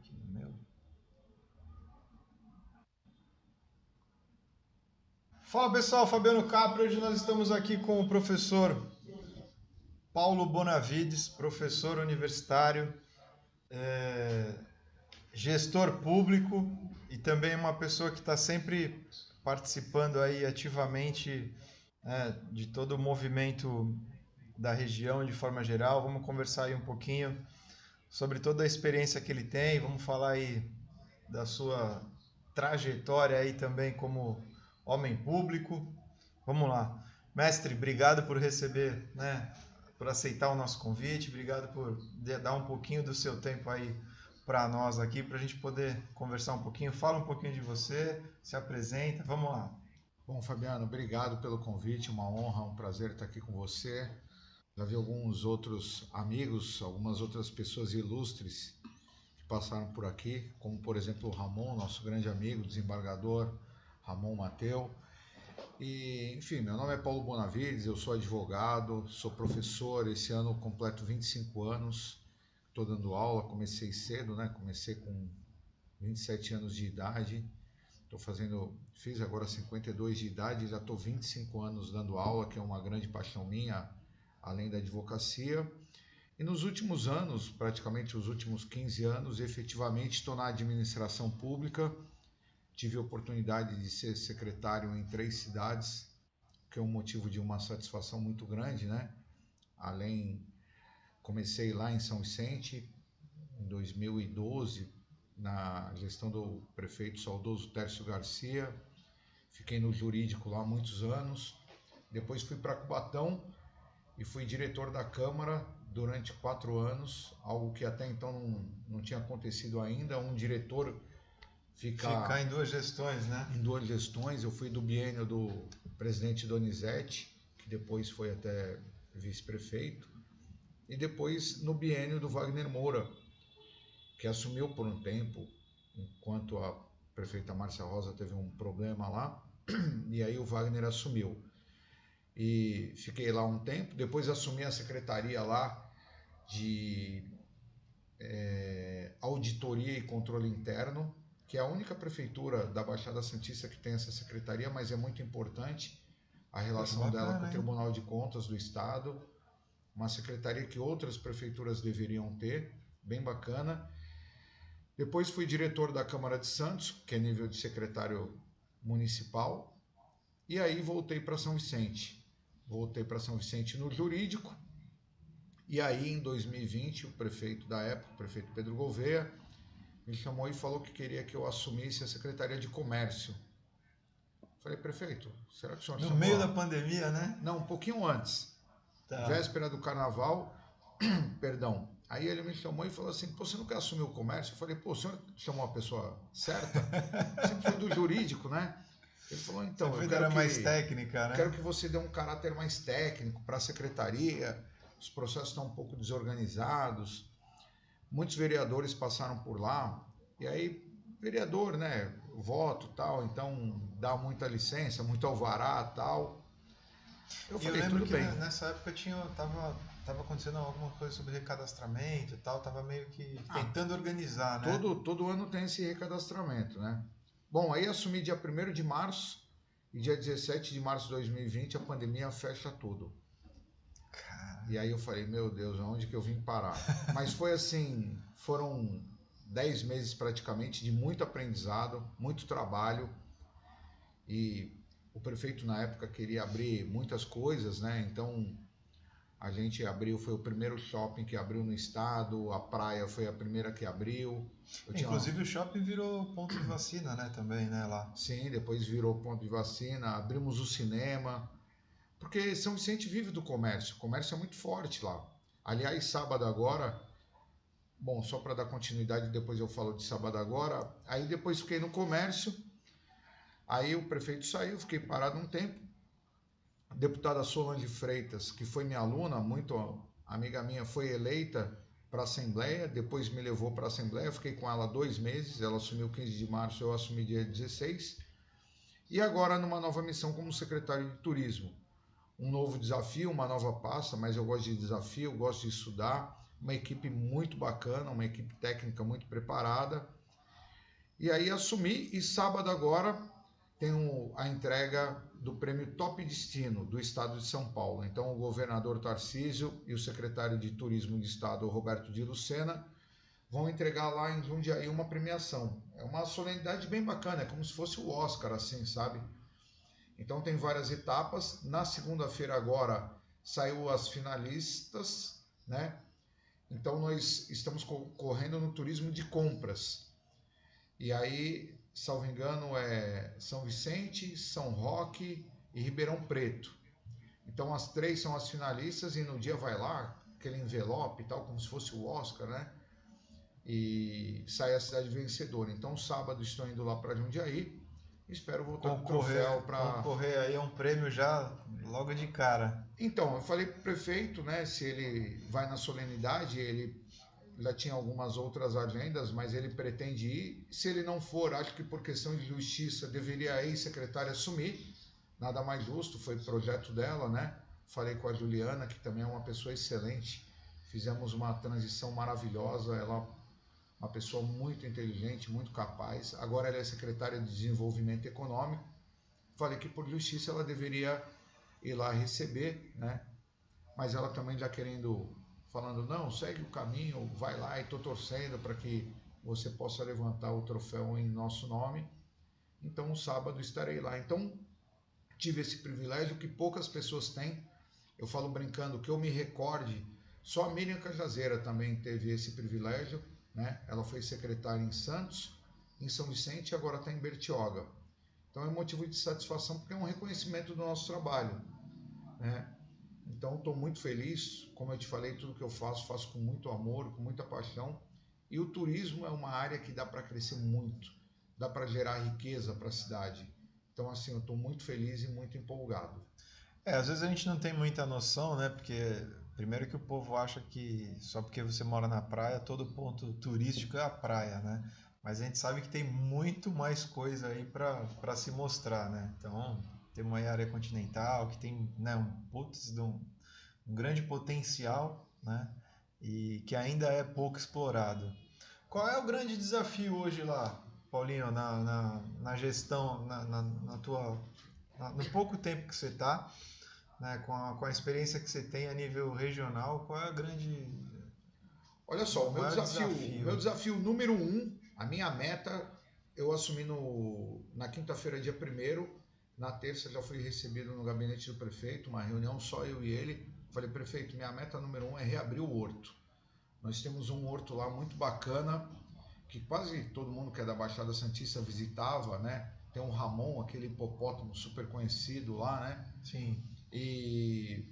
aqui no meu. Fala pessoal, Fabiano Capra. Hoje nós estamos aqui com o professor Paulo Bonavides, professor universitário, gestor público e também uma pessoa que está sempre participando aí ativamente, de todo o movimento da região de forma geral. Vamos conversar aí um pouquinho sobre toda a experiência que ele tem, vamos falar aí da sua trajetória aí também como homem público. Vamos lá. Mestre, obrigado por receber, né, por aceitar o nosso convite, obrigado por dar um pouquinho do seu tempo aí para nós aqui, para a gente poder conversar um pouquinho. Fala um pouquinho de você, se apresenta, vamos lá. Bom, Fabiano, obrigado pelo convite, uma honra, um prazer estar aqui com você. Já vi alguns outros amigos, algumas outras pessoas ilustres que passaram por aqui, como por exemplo o Ramon, nosso grande amigo, desembargador Ramon Mateu. E, enfim, meu nome é Paulo Bonavides, eu sou advogado, sou professor, esse ano completo 25 anos, estou dando aula, comecei cedo, né? Comecei com 27 anos de idade. Fiz agora 52 de idade, já estou 25 anos dando aula, que é uma grande paixão minha, além da advocacia. E nos últimos anos, praticamente os últimos 15 anos, efetivamente estou na administração pública. Tive a oportunidade de ser secretário em 3 cidades, que é um motivo de uma satisfação muito grande, né? Comecei lá em São Vicente, em 2012, na gestão do prefeito saudoso Tércio Garcia. Fiquei no jurídico lá há muitos anos. Depois fui para Cubatão e fui diretor da Câmara durante 4 anos, algo que até então não tinha acontecido ainda. Um diretor Ficar em duas gestões, né? em 2 gestões. Eu fui do biênio do presidente Donizete, que depois foi até vice-prefeito, e depois no biênio do Wagner Moura, que assumiu por um tempo, enquanto a prefeita Márcia Rosa teve um problema lá, e aí o Wagner assumiu. E fiquei lá um tempo, depois assumi a secretaria lá de auditoria e controle interno, que é a única prefeitura da Baixada Santista que tem essa secretaria, mas é muito importante a Poxa, relação dela com bacana, o hein? Tribunal de Contas do Estado, uma secretaria que outras prefeituras deveriam ter, bem bacana. Depois fui diretor da Câmara de Santos, que é nível de secretário municipal, e aí voltei para São Vicente. Voltei para São Vicente no jurídico, e aí em 2020 o prefeito da época, o prefeito Pedro Gouveia, me chamou e falou que queria que eu assumisse a Secretaria de Comércio. Falei, prefeito, será que o senhor No chamou meio da a... pandemia, né? Não, um pouquinho antes, Tá. véspera do carnaval, perdão. Aí ele me chamou e falou assim, pô, você não quer assumir o comércio? Eu falei, pô, o senhor chamou a pessoa certa? Sempre fui do jurídico, né? Ele falou, Você então, foi da área mais técnica, quero né? que você dê um caráter mais técnico para a secretaria, os processos estão um pouco desorganizados, muitos vereadores passaram por lá, e aí, vereador, né, voto tal, então dá muita licença, muito alvará tal. Eu E eu falei, lembro tudo que bem. nessa época tava acontecendo alguma coisa sobre recadastramento e tal, tava meio que Ah, tentando organizar, né? todo ano tem esse recadastramento, né? Bom, aí assumi dia 1º de março, e dia 17 de março de 2020 a pandemia fecha tudo. E aí eu falei, meu Deus, aonde que eu vim parar? Mas foi assim, foram 10 meses praticamente de muito aprendizado, muito trabalho. E o prefeito na época queria abrir muitas coisas, né? Então a gente abriu, foi o primeiro shopping que abriu no estado, a praia foi a primeira que abriu. Eu tinha uma... Inclusive o shopping virou ponto de vacina, né? Também, né? Lá. Sim, depois virou ponto de vacina, abrimos o cinema, porque São Vicente vive do comércio, o comércio é muito forte lá. Aliás, sábado agora, bom, só para dar continuidade, depois eu falo de sábado agora, aí depois fiquei no comércio, aí o prefeito saiu, fiquei parado um tempo, a deputada Solange Freitas, que foi minha aluna, muito amiga minha, foi eleita para a Assembleia, depois me levou para a Assembleia, fiquei com ela 2 meses, ela assumiu 15 de março, eu assumi dia 16, e agora numa nova missão como secretário de Turismo. Um novo desafio, uma nova pasta, mas eu gosto de desafio, eu gosto de estudar, uma equipe muito bacana, uma equipe técnica muito preparada. E aí assumi, e sábado agora tem a entrega do prêmio Top Destino do estado de São Paulo. Então o governador Tarcísio e o secretário de Turismo do estado, Roberto de Lucena, vão entregar lá em Jundiaí uma premiação. É uma solenidade bem bacana, é como se fosse o Oscar, assim, sabe? Então tem várias etapas. Na segunda-feira agora saiu as finalistas, né? Então nós estamos correndo no turismo de compras. E aí, salvo engano, é São Vicente, São Roque e Ribeirão Preto. Então as 3 são as finalistas e no dia vai lá aquele envelope e tal, como se fosse o Oscar, né? E sai a cidade vencedora. Então sábado estou indo lá para Jundiaí. Espero voltar com o troféu para... Concorrer aí a um prêmio já logo de cara. Então, eu falei para o prefeito, né, se ele vai na solenidade, ele já tinha algumas outras agendas, mas ele pretende ir. Se ele não for, acho que por questão de justiça deveria a ex-secretária assumir. Nada mais justo, foi projeto dela, né? Falei com a Juliana, que também é uma pessoa excelente. Fizemos uma transição maravilhosa, ela uma pessoa muito inteligente, muito capaz. Agora ela é secretária de Desenvolvimento Econômico. Falei que por justiça ela deveria ir lá receber, né? Mas ela também já querendo, falando, não, segue o caminho, vai lá, e estou torcendo para que você possa levantar o troféu em nosso nome. Então, no sábado estarei lá. Então, tive esse privilégio que poucas pessoas têm. Eu falo brincando que eu me recorde, só a Miriam Cajazeira também teve esse privilégio, né? Ela foi secretária em Santos, em São Vicente e agora está em Bertioga. Então é motivo de satisfação porque é um reconhecimento do nosso trabalho, né? Então estou muito feliz, como eu te falei, tudo que eu faço com muito amor, com muita paixão. E o turismo é uma área que dá para crescer muito, dá para gerar riqueza para a cidade. Então assim, eu estou muito feliz e muito empolgado. Às vezes a gente não tem muita noção, né? Porque primeiro que o povo acha que só porque você mora na praia, todo ponto turístico é a praia, né? Mas a gente sabe que tem muito mais coisa aí para se mostrar, né? Então, tem uma área continental que tem, né, um grande potencial, né? E que ainda é pouco explorado. Qual é o grande desafio hoje lá, Paulinho, na gestão, no pouco tempo que você está, né, com a experiência que você tem a nível regional, qual é a grande... Olha só, o meu maior desafio número 1, a minha meta, eu assumi na quinta-feira, dia 1º, na terça já fui recebido no gabinete do prefeito, uma reunião só eu e ele. Falei, prefeito, minha meta número 1 é reabrir o horto. Nós temos um horto lá muito bacana, que quase todo mundo que é da Baixada Santista visitava, né? Tem um Ramon, aquele hipopótamo super conhecido lá, né? Sim. E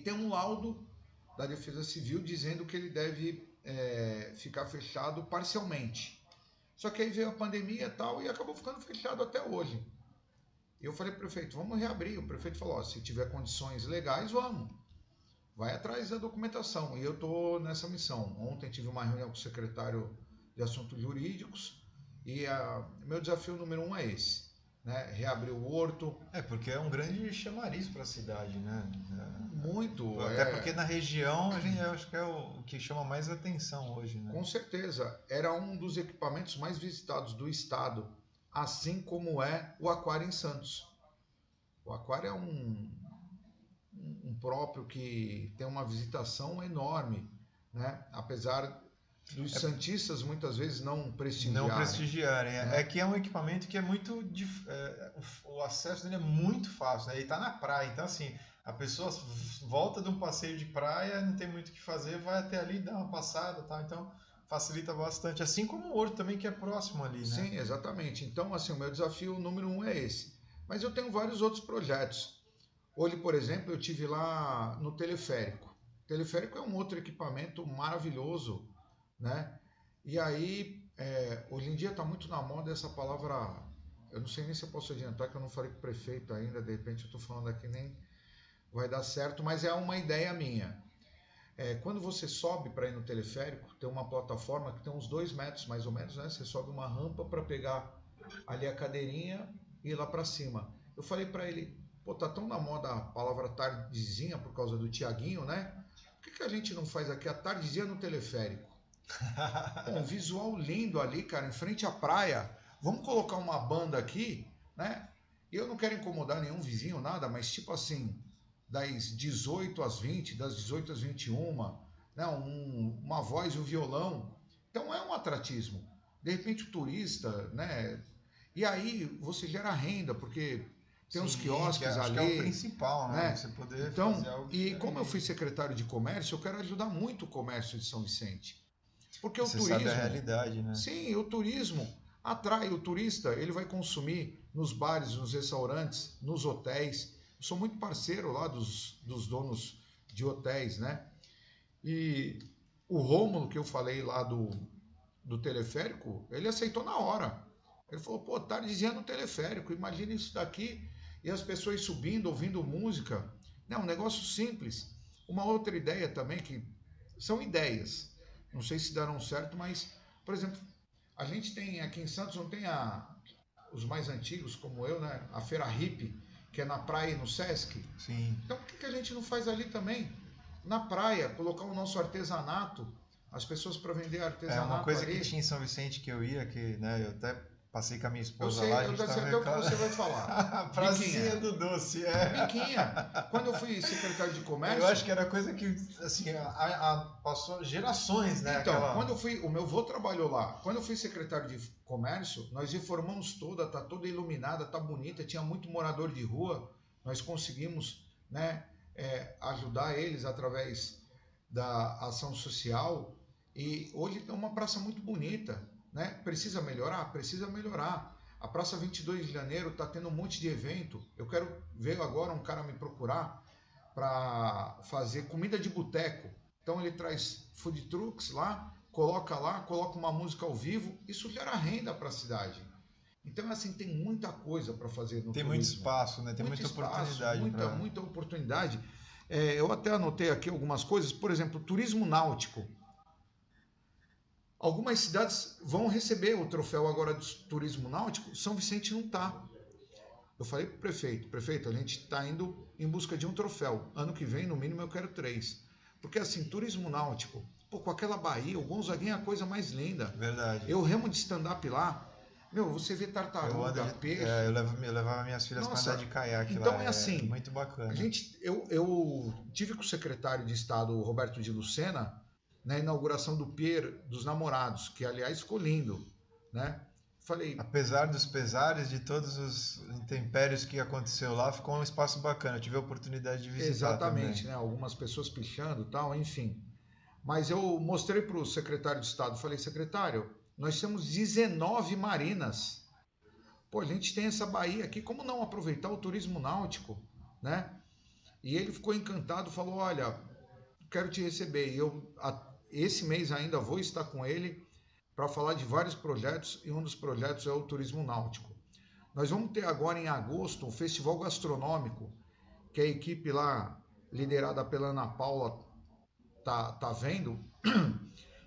tem um laudo da Defesa Civil dizendo que ele deve ficar fechado parcialmente. Só que aí veio a pandemia e tal e acabou ficando fechado até hoje. E eu falei, prefeito, vamos reabrir. O prefeito falou, ó, se tiver condições legais, vamos. Vai atrás da documentação. E eu estou nessa missão. Ontem tive uma reunião com o secretário de Assuntos Jurídicos e meu desafio número 1 é esse. Né? Reabrir o horto. Porque é um grande chamariz para a cidade, né? Muito. Até porque na região a gente acho que é o que chama mais atenção hoje, né? Com certeza. Era um dos equipamentos mais visitados do estado, assim como é o aquário em Santos. O aquário é um próprio que tem uma visitação enorme, né? Apesar dos santistas muitas vezes não prestigiarem. É que é um equipamento que é muito... o acesso dele é muito fácil, né? Ele está na praia, então assim, a pessoa volta de um passeio de praia, não tem muito o que fazer, vai até ali, dá uma passada, tá? Então facilita bastante, assim como o Horto também, que é próximo ali, né? Sim, exatamente. Então, assim, o meu desafio número 1 é esse. Mas eu tenho vários outros projetos. Hoje, por exemplo, eu tive lá no teleférico. O teleférico é um outro equipamento maravilhoso, né? E aí, hoje em dia está muito na moda essa palavra, eu não sei nem se eu posso adiantar, que eu não falei com o prefeito ainda, de repente eu estou falando aqui, nem vai dar certo, mas é uma ideia minha. Quando você sobe para ir no teleférico, tem uma plataforma que tem uns 2 metros mais ou menos, né? Você sobe uma rampa para pegar ali a cadeirinha e ir lá para cima. Eu falei para ele, pô, tá tão na moda a palavra tardezinha por causa do Tiaguinho, né? Por que a gente não faz aqui a tardezinha no teleférico? Pô, um visual lindo ali, cara, em frente à praia. Vamos colocar uma banda aqui, né? E eu não quero incomodar nenhum vizinho, nada, mas tipo assim, das 18 às 20, das 18 às 21, né? Uma voz e um violão. Então é um atratismo. De repente o turista, né? E aí você gera renda, porque tem os Sim, quiosques acho que é o ali, principal, né? né? Você poder fazer Então, algo e como eu fui diferente. secretário de comércio, eu quero ajudar muito o comércio de São Vicente. Porque E o você sabe a turismo, realidade, né? sim, o turismo atrai o turista, ele vai consumir nos bares, nos restaurantes, nos hotéis. Eu sou muito parceiro lá dos donos de hotéis, né? E o Rômulo, que eu falei lá do teleférico, ele aceitou na hora. Ele falou, pô, tardezinha no teleférico, imagina isso daqui e as pessoas subindo, ouvindo música. Não, um negócio simples. Uma outra ideia também, que são ideias, não sei se darão certo, mas, por exemplo, a gente tem aqui em Santos, não tem os mais antigos, como eu, né? A Feira Hippie, que é na praia e no Sesc. Sim. Então, por que a gente não faz ali também? Na praia, colocar o nosso artesanato, as pessoas para vender É uma artesanato coisa que ali. tinha em São Vicente que eu ia, que, né, eu até passei com a minha Eu esposa lá, sei, a eu gente já sei tava até o que reclamando. você vai falar. A pracinha Biquinha. do doce, é. Biquinha. Quando eu fui secretário de Eu comércio, acho que era coisa que, assim, passou gerações, né? então, quando Aquela... eu fui, o meu avô trabalhou lá. Quando eu fui secretário de comércio, nós reformamos toda, tá toda iluminada, tá bonita, tinha muito morador de rua. Nós conseguimos, né, ajudar eles através da ação social. E hoje é uma praça muito bonita, né? Precisa melhorar? Precisa melhorar. A Praça 22 de Janeiro está tendo um monte de evento. Eu quero ver agora um cara me procurar para fazer comida de boteco. Então ele traz food trucks lá, coloca uma música ao vivo, isso gera renda para a cidade. Então, assim, tem muita coisa para fazer no Tem muito turismo. espaço, né? Tem Muito muita espaço, oportunidade muita, para... muita oportunidade. Eu até anotei aqui algumas coisas, por exemplo, turismo náutico. Algumas cidades vão receber o troféu agora de turismo náutico, São Vicente não está. Eu falei para o prefeito, a gente está indo em busca de um troféu. Ano que vem, no mínimo, eu quero 3. Porque assim, turismo náutico, pô, com aquela Bahia, o Gonzaguinha é a coisa mais linda. Verdade. Eu remo de stand-up lá, meu, você vê tartaruga, peixe. Eu levava minhas filhas para andar de Nossa, caiaque lá, então é é assim, muito bacana. eu tive com o secretário de Estado, Roberto de Lucena, na inauguração do Pier dos Namorados, que aliás ficou lindo, né? Falei, Apesar dos pesares de todos os intempéries que aconteceu lá, ficou um espaço bacana. Eu tive a oportunidade de visitar exatamente, também. né? Algumas pessoas pichando e tal, enfim. Mas eu mostrei para o secretário de Estado, falei, secretário, nós temos 19 marinas. Pô, a gente tem essa baía aqui, como não aproveitar o turismo náutico, né? E ele ficou encantado, falou, olha, quero te receber. E esse mês ainda vou estar com ele para falar de vários projetos, e um dos projetos é o turismo náutico. Nós vamos ter agora em agosto um festival gastronômico, que a equipe lá, liderada pela Ana Paula, tá vendo.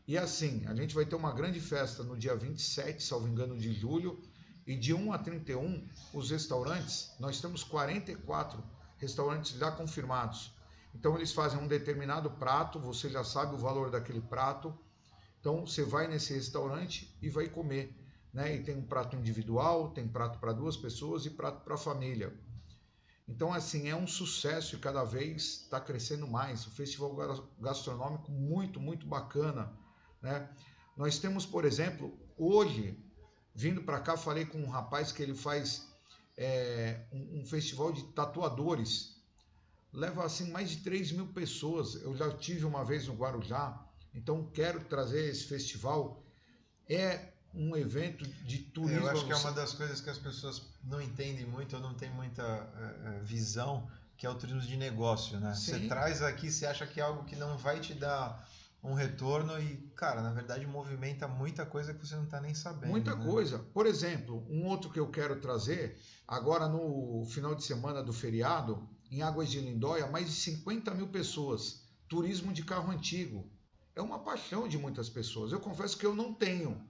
E assim, a gente vai ter uma grande festa no dia 27, salvo engano, de julho, e de 1 a 31, os restaurantes, nós temos 44 restaurantes já confirmados. Então eles fazem um determinado prato, você já sabe o valor daquele prato, então você vai nesse restaurante e vai comer, né? E tem um prato individual, tem prato para 2 pessoas e prato para a família. Então, assim, é um sucesso e cada vez está crescendo mais. O festival gastronômico muito, muito bacana, né? Nós temos, por exemplo, hoje, vindo para cá, falei com um rapaz que ele faz um festival de tatuadores. Leva, assim, mais de 3.000 pessoas. Eu já tive uma vez no Guarujá, então quero trazer esse festival. É um evento de Eu turismo. acho que é uma das coisas que as pessoas não entendem muito ou não têm muita visão, que é o turismo de negócio, né? Você Sim, traz aqui, você acha que é algo que não vai te dar um retorno e, cara, na verdade movimenta muita coisa que você não está nem sabendo, muita né? coisa. Por exemplo, um outro que eu quero trazer, agora no final de semana do feriado, em Águas de Lindóia, mais de 50.000 pessoas. Turismo de carro antigo. É uma paixão de muitas pessoas. Eu confesso que eu não tenho,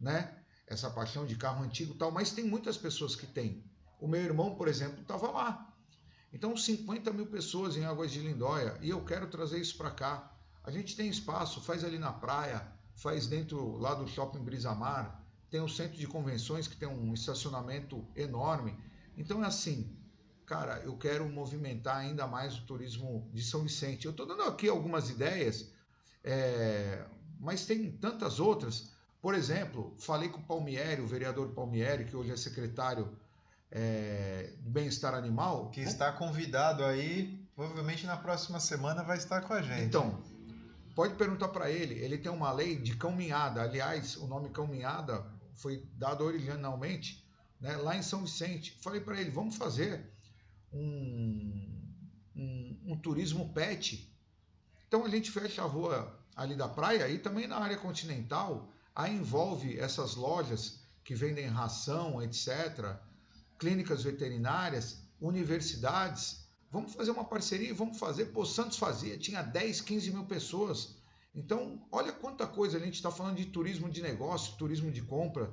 né? Essa paixão de carro antigo e tal, mas tem muitas pessoas que têm. O meu irmão, por exemplo, estava lá. Então, 50 mil pessoas em Águas de Lindóia, e eu quero trazer isso para cá. A gente tem espaço, faz ali na praia, faz dentro lá do Shopping Brisamar, tem o centro de convenções que tem um estacionamento enorme. Então é assim, cara, eu quero movimentar ainda mais o turismo de São Vicente. Eu estou dando aqui algumas ideias, mas tem tantas outras. Por exemplo, falei com o Palmieri, o vereador Palmieri, que hoje é secretário do Bem-Estar Animal. Que está convidado aí, provavelmente na próxima semana vai estar com a gente. Então, pode perguntar para ele, ele tem uma lei de cão-minhada. Aliás, o nome cão-minhada foi dado originalmente, né, lá em São Vicente. Falei para ele, vamos fazer um turismo pet. Então a gente fecha a rua ali da praia e também na área continental, aí envolve essas lojas que vendem ração, etc., clínicas veterinárias, universidades. Vamos fazer uma parceria e vamos fazer. Pô, Santos fazia, tinha 10, 15 mil pessoas. Então, olha quanta coisa a gente está falando de turismo de negócio, turismo de compra.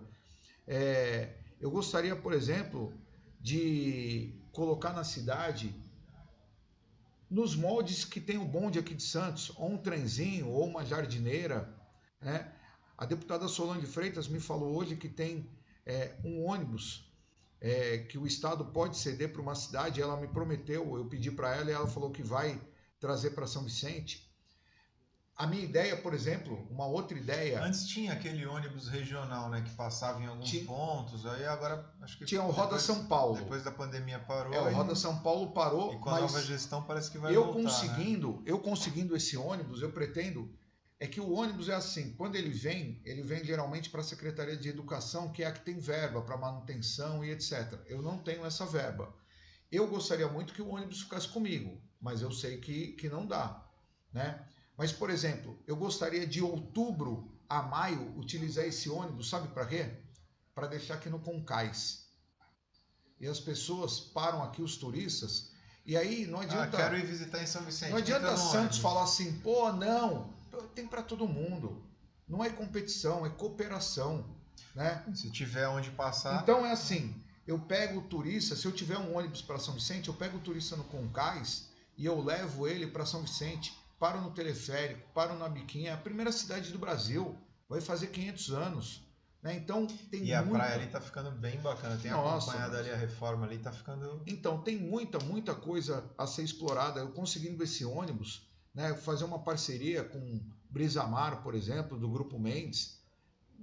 Eu gostaria, por exemplo, de colocar na cidade, nos moldes que tem o bonde aqui de Santos, ou um trenzinho, ou uma jardineira, né? A deputada Solange Freitas me falou hoje que tem um ônibus que o Estado pode ceder para uma cidade. Ela me prometeu, eu pedi para ela e ela falou que vai trazer para São Vicente. A minha ideia, por exemplo, uma outra ideia... Antes tinha aquele ônibus regional, né, que passava em alguns pontos, aí agora acho que... Tinha o Roda São Paulo. Depois da pandemia parou. O Roda São Paulo parou, e com a nova gestão parece que vai eu voltar, eu conseguindo esse ônibus, eu pretendo... É que o ônibus é assim, quando ele vem geralmente para a Secretaria de Educação, que é a que tem verba para manutenção e etc. Eu não tenho essa verba. Eu gostaria muito que o ônibus ficasse comigo, mas eu sei que não dá, né? Mas, por exemplo, eu gostaria de outubro a maio utilizar esse ônibus, sabe para quê? Para deixar aqui no Concais. E as pessoas param aqui, os turistas, e aí não adianta... quero ir visitar em São Vicente. Não adianta Santos falar assim, pô, não, tem para todo mundo. Não é competição, é cooperação, né? Se tiver onde passar... Então é assim, eu pego o turista, se eu tiver um ônibus para São Vicente, eu pego o turista no Concais e eu levo ele para São Vicente. Paro no teleférico, paro na Biquinha, é a primeira cidade do Brasil, vai fazer 500 anos, né? Então tem a praia ali tá ficando bem bacana, tem acompanhado ali a reforma ali, tá ficando... Então tem muita coisa a ser explorada. Eu conseguindo esse ônibus, né, fazer uma parceria com Brisamar, por exemplo, do Grupo Mendes,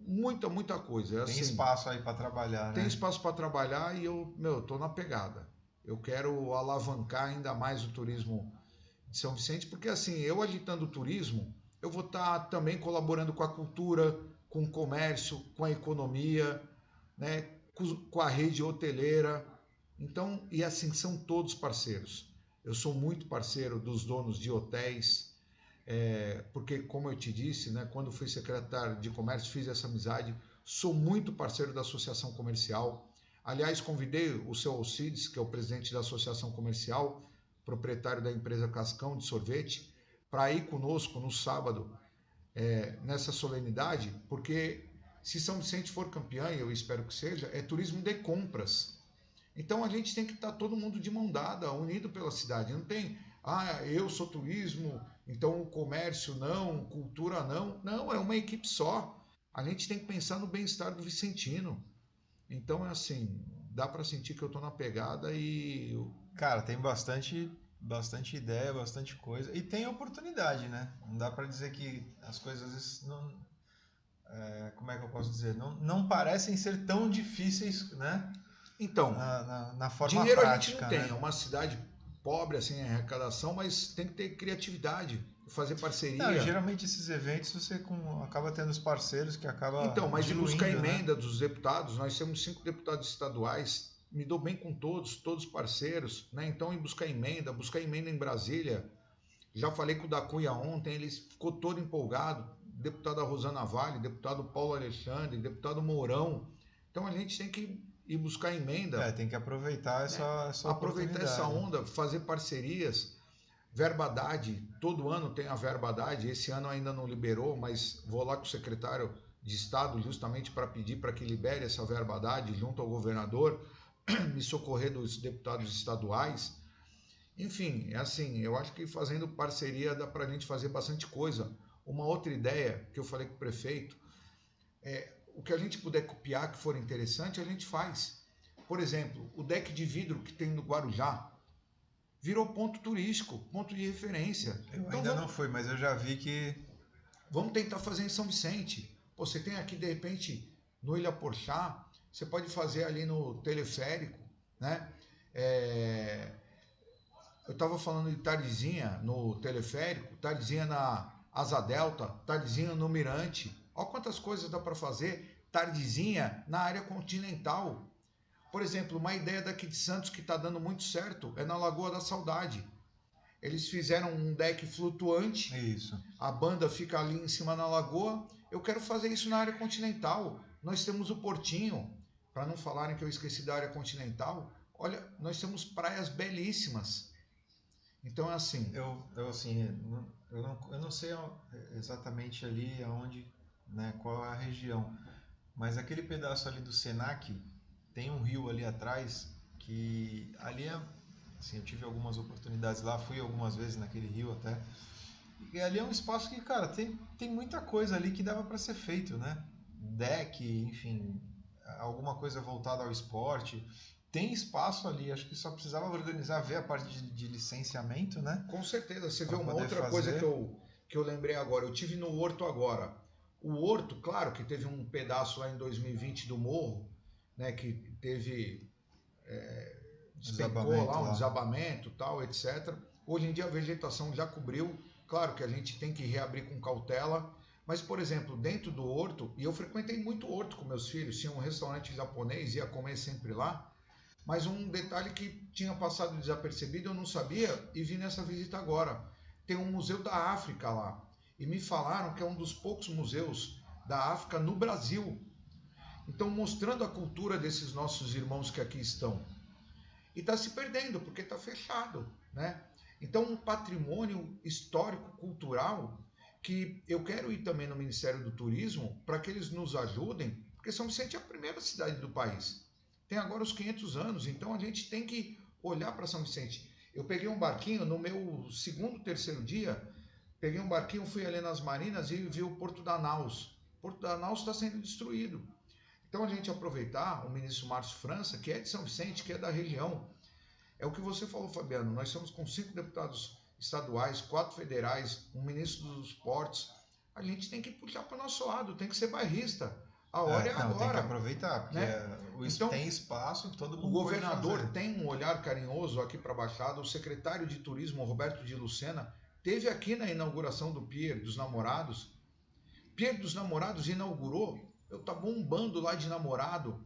muita coisa. Tem espaço aí para trabalhar, né? Tem espaço para trabalhar e eu tô na pegada. Eu quero alavancar ainda mais o turismo de São Vicente, porque assim, eu agitando o turismo, eu vou estar também colaborando com a cultura, com o comércio, com a economia, né, com a rede hoteleira. Então, e assim, são todos parceiros. Eu sou muito parceiro dos donos de hotéis, porque, como eu te disse, né, quando fui secretário de comércio, fiz essa amizade, sou muito parceiro da Associação Comercial. Aliás, convidei o seu Alcides, que é o presidente da Associação Comercial, proprietário da empresa Cascão de sorvete, para ir conosco no sábado, nessa solenidade, porque se São Vicente for campeã, e eu espero que seja, é turismo de compras. Então a gente tem que estar todo mundo de mão dada, unido pela cidade. Não tem, eu sou turismo, então o comércio não, cultura não. Não, é uma equipe só. A gente tem que pensar no bem-estar do vicentino. Então é assim, dá para sentir que eu estou na pegada e... Cara, tem bastante ideia, bastante coisa. E tem oportunidade, né? Não dá para dizer que as coisas às vezes não... como é que eu posso dizer? Não parecem ser tão difíceis, né? Então, na forma dinheiro prática, a gente não tem. né? É uma cidade pobre, assim, em arrecadação, mas tem que ter criatividade, fazer parceria. Não, e geralmente esses eventos você acaba tendo os parceiros que acabam Então, mas de buscar né? emenda dos deputados, nós temos 5 deputados estaduais, me dou bem com todos parceiros, né? Então, buscar emenda em Brasília. Já falei com o da Cunha ontem, ele ficou todo empolgado. Deputada Rosana Vale, deputado Paulo Alexandre, deputado Mourão. Então, a gente tem que ir buscar emenda. Tem que aproveitar essa aproveitar essa onda, fazer parcerias. Verba Haddad, todo ano tem a Verba Haddad, esse ano ainda não liberou, mas vou lá com o secretário de Estado justamente para pedir para que libere essa Verba Haddad junto ao governador, me socorrer dos deputados estaduais. Enfim, é assim, eu acho que fazendo parceria dá para a gente fazer bastante coisa. Uma outra ideia que eu falei com o prefeito, o que a gente puder copiar que for interessante, a gente faz. Por exemplo, o deck de vidro que tem no Guarujá virou ponto turístico, ponto de referência. Eu Então ainda não fui, mas eu já vi que... vamos tentar fazer em São Vicente. Pô, você tem aqui, de repente, no Ilha Porchá, você pode fazer ali no teleférico, né? É, eu estava falando de Tardezinha no teleférico, Tardezinha na Asa Delta, Tardezinha no Mirante. Olha quantas coisas dá para fazer. Tardezinha na área continental. Por exemplo, uma ideia daqui de Santos que está dando muito certo é na Lagoa da Saudade. Eles fizeram um deck flutuante, Isso. a banda fica ali em cima na lagoa. Eu quero fazer isso na área continental. Nós temos o Portinho, para não falarem que eu esqueci da área continental. Olha, nós temos praias belíssimas. Então é assim. Eu não sei exatamente ali aonde, né, qual é a região, mas aquele pedaço ali do Senac tem um rio ali atrás que ali é, assim, eu tive algumas oportunidades lá, fui algumas vezes naquele rio até, e ali é um espaço que, cara, tem muita coisa ali que dava para ser feito, né? Deck, enfim, alguma coisa voltada ao esporte. Tem espaço ali, acho que só precisava organizar, ver a parte de licenciamento, né? Com certeza, você vê Para uma poder outra coisa fazer. que eu lembrei agora. Eu tive no Horto agora. O Horto, claro que teve um pedaço lá em 2020 do morro, né, que teve despencou lá Desabamento um lá. desabamento, tal, etc. Hoje em dia a vegetação já cobriu. Claro que a gente tem que reabrir com cautela, mas por exemplo, dentro do horto, e eu frequentei muito horto com meus filhos, tinha um restaurante japonês, ia comer sempre lá. Mas um detalhe que tinha passado desapercebido, eu não sabia e vi nessa visita agora. Tem um museu da África lá. E me falaram que é um dos poucos museus da África no Brasil. Então, mostrando a cultura desses nossos irmãos que aqui estão. E está se perdendo, porque está fechado, né? Então, um patrimônio histórico, cultural, que eu quero ir também no Ministério do Turismo para que eles nos ajudem, porque São Vicente é a primeira cidade do país. Tem agora os 500 anos, então a gente tem que olhar para São Vicente. Eu peguei um barquinho no meu segundo, terceiro dia, peguei um barquinho, fui ali nas marinas e vi o Porto da Naus. O Porto da Naus está sendo destruído. Então a gente aproveitar o ministro Márcio França, que é de São Vicente, que é da região, é o que você falou, Fabiano. Nós estamos com 5 deputados estaduais, 4 federais, um ministro dos esportes. A gente tem que puxar para o nosso lado, tem que ser bairrista. A hora é Não, tem que agora, aproveitar, porque né? Então, tem espaço, todo o mundo governador pode fazer. tem um olhar carinhoso aqui para a Baixada. O secretário de Turismo, Roberto de Lucena, teve aqui na inauguração do Pier dos Namorados. Pier dos Namorados inaugurou, eu tá bombando lá de namorado.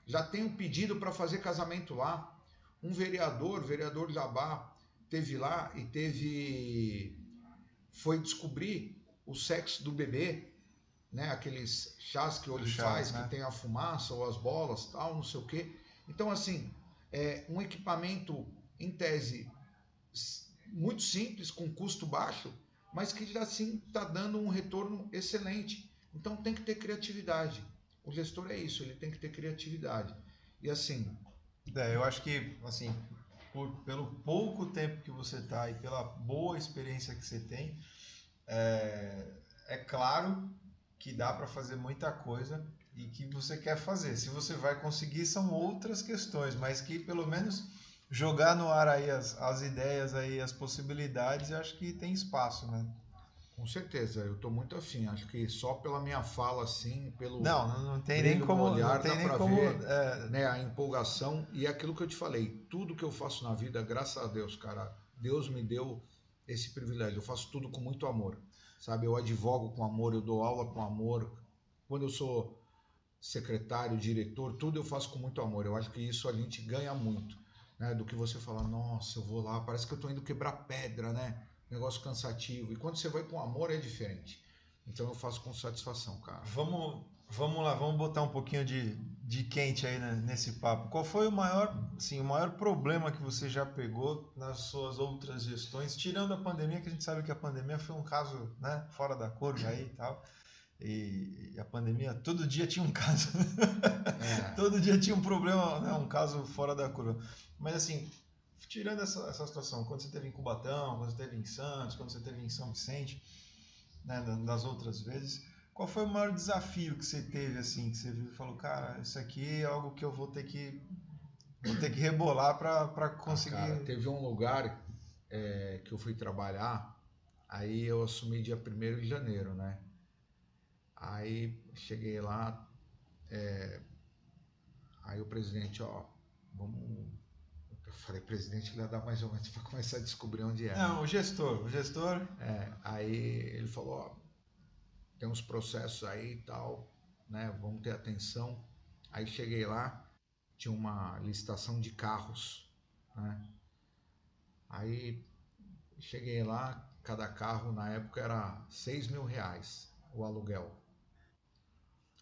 Já tem um pedido para fazer casamento lá. Um vereador Jabá, teve lá e foi descobrir o sexo do bebê, né? Aqueles chás que ele faz, Né? que tem a fumaça ou as bolas, tal, não sei o quê. Então, assim, é um equipamento, em tese, muito simples, com custo baixo, mas que já assim está dando um retorno excelente. Então tem que ter criatividade. O gestor é isso, ele tem que ter criatividade. E assim, Eu acho que, assim, pelo pouco tempo que você está e pela boa experiência que você tem, é claro que dá para fazer muita coisa e que você quer fazer. Se você vai conseguir, são outras questões, mas que pelo menos jogar no ar aí as ideias, aí, as possibilidades, eu acho que tem espaço, né? com certeza, eu estou muito afim. Acho que só pela minha fala, assim, pelo Não tem nem brilho no como, não olhar, tem dá nem para como, ver, né, a empolgação. E aquilo que eu te falei, tudo que eu faço na vida, graças a Deus, cara, Deus me deu esse privilégio. Eu faço tudo com muito amor, sabe? Eu advogo com amor, eu dou aula com amor. Quando eu sou secretário, diretor, tudo eu faço com muito amor. Eu acho que isso a gente ganha muito, né? Do que você falar, nossa, eu vou lá, parece que eu estou indo quebrar pedra, né? Negócio cansativo. E quando você vai com amor é diferente. Então eu faço com satisfação, cara. Vamos lá, vamos botar um pouquinho de quente aí, né, nesse papo. Qual foi o maior problema que você já pegou nas suas outras gestões, tirando a pandemia, que a gente sabe que a pandemia foi um caso, né, fora da curva aí e tal. E a pandemia, todo dia tinha um caso, todo dia tinha um problema, né, um caso fora da curva. Mas assim, tirando essa situação, quando você teve em Cubatão, quando você teve em Santos, quando você teve em São Vicente, né, das outras vezes, qual foi o maior desafio que você teve, assim, que você viu e falou, cara, isso aqui é algo que eu vou ter que rebolar para conseguir... Cara, teve um lugar que eu fui trabalhar, aí eu assumi dia 1º de janeiro, né? Aí cheguei lá, aí o presidente, ó, vamos... Eu falei, presidente, ele ia dar mais ou menos para começar a descobrir onde é. Não, o gestor. Aí ele falou, ó, tem uns processos aí e tal, né? Vamos ter atenção. Aí cheguei lá, tinha uma licitação de carros, né? Aí cheguei lá, cada carro na época era R$ 6.000 o aluguel.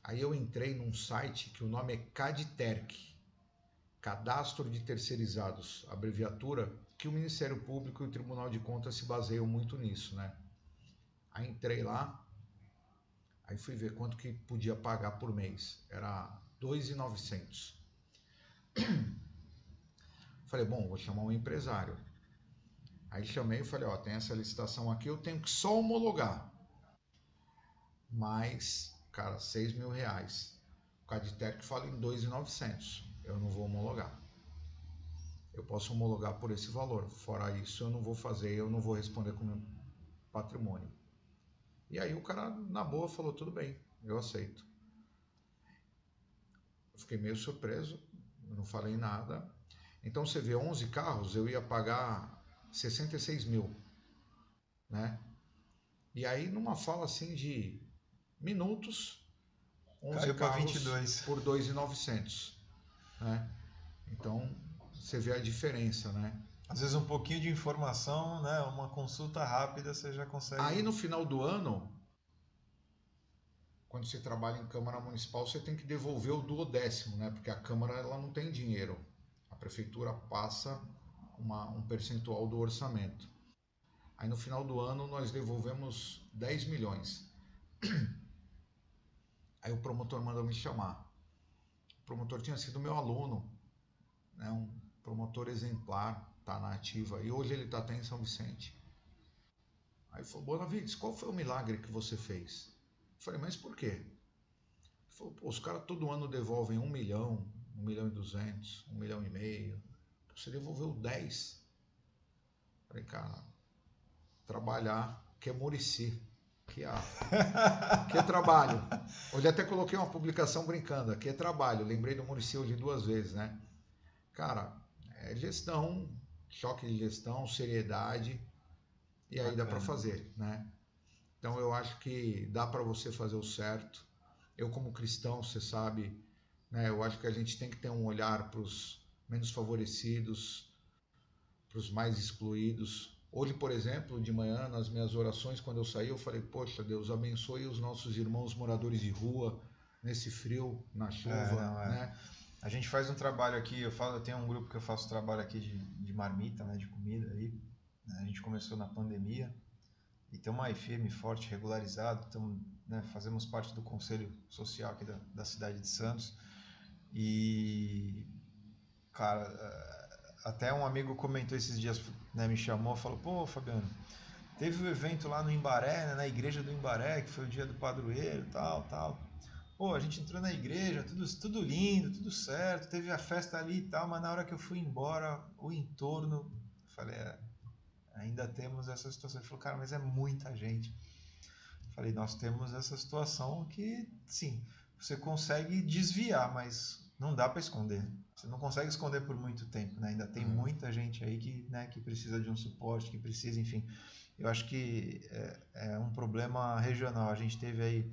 Aí eu entrei num site que o nome é Cadterc, Cadastro de Terceirizados, abreviatura, que o Ministério Público e o Tribunal de Contas se baseiam muito nisso, né? Aí entrei lá, aí fui ver quanto que podia pagar por mês. Era R$ 2.900. Falei, bom, vou chamar um empresário. Aí chamei e falei, ó, tem essa licitação aqui, eu tenho que só homologar. Mas, cara, R$ 6.000. O Cadterc fala em 2.900. Eu não vou homologar. Eu posso homologar por esse valor. Fora isso, eu não vou fazer, eu não vou responder com o meu patrimônio. E aí o cara, na boa, falou, tudo bem, eu aceito. Eu fiquei meio surpreso, não falei nada. Então você vê, 11 carros, eu ia pagar 66 mil, né? E aí, numa fala assim de minutos, 11 Caiu para carros 22. por 2.900, né? Então, você vê a diferença, né? Às vezes um pouquinho de informação, né? Uma consulta rápida, você já consegue... Aí, no final do ano, quando você trabalha em Câmara Municipal, você tem que devolver o 1/10, né? Porque a Câmara ela não tem dinheiro. A Prefeitura passa um percentual do orçamento. Aí, no final do ano, nós devolvemos 10 milhões. Aí o promotor mandou me chamar. O promotor tinha sido meu aluno, né? Um promotor exemplar, tá na ativa. E hoje ele está até em São Vicente. Aí ele falou, Bonavides, qual foi o milagre que você fez? Eu falei, mas por quê? Ele falou, pô, os caras todo ano devolvem 1 milhão, 1.200.000, 1,5 milhão. Você devolveu 10. Eu falei, cara, trabalhar que é Murici. Que é trabalho. Hoje até coloquei uma publicação brincando, aqui é trabalho. Lembrei do Murici hoje 2 vezes, né? Cara, é gestão, choque de gestão, seriedade, e aí dá para fazer, né? Então eu acho que dá para você fazer o certo. Eu como cristão, você sabe, né? Eu acho que a gente tem que ter um olhar para os menos favorecidos, para os mais excluídos. Hoje, por exemplo, de manhã, nas minhas orações, quando eu saí, eu falei, poxa, Deus, abençoe os nossos irmãos moradores de rua, nesse frio, na chuva, né? A gente faz um trabalho aqui, eu tenho um grupo que eu faço trabalho aqui de marmita, né, de comida aí. A gente começou na pandemia e estamos aí firme, forte, regularizado. Né, fazemos parte do conselho social aqui da cidade de Santos. E, cara, até um amigo comentou esses dias, né, me chamou, falou, pô, Fabiano, teve um evento lá no Imbaré, né, na igreja do Imbaré, que foi o dia do padroeiro, tal. Pô, a gente entrou na igreja, tudo lindo, tudo certo, teve a festa ali e tal, mas na hora que eu fui embora, o entorno, eu falei, ainda temos essa situação. Ele falou, cara, mas é muita gente. Eu falei, nós temos essa situação que, sim, você consegue desviar, mas não dá para esconder. Você não consegue esconder por muito tempo, né? Ainda tem muita gente aí que, né, que precisa de um suporte, que precisa, enfim. Eu acho que é um problema regional. A gente teve aí,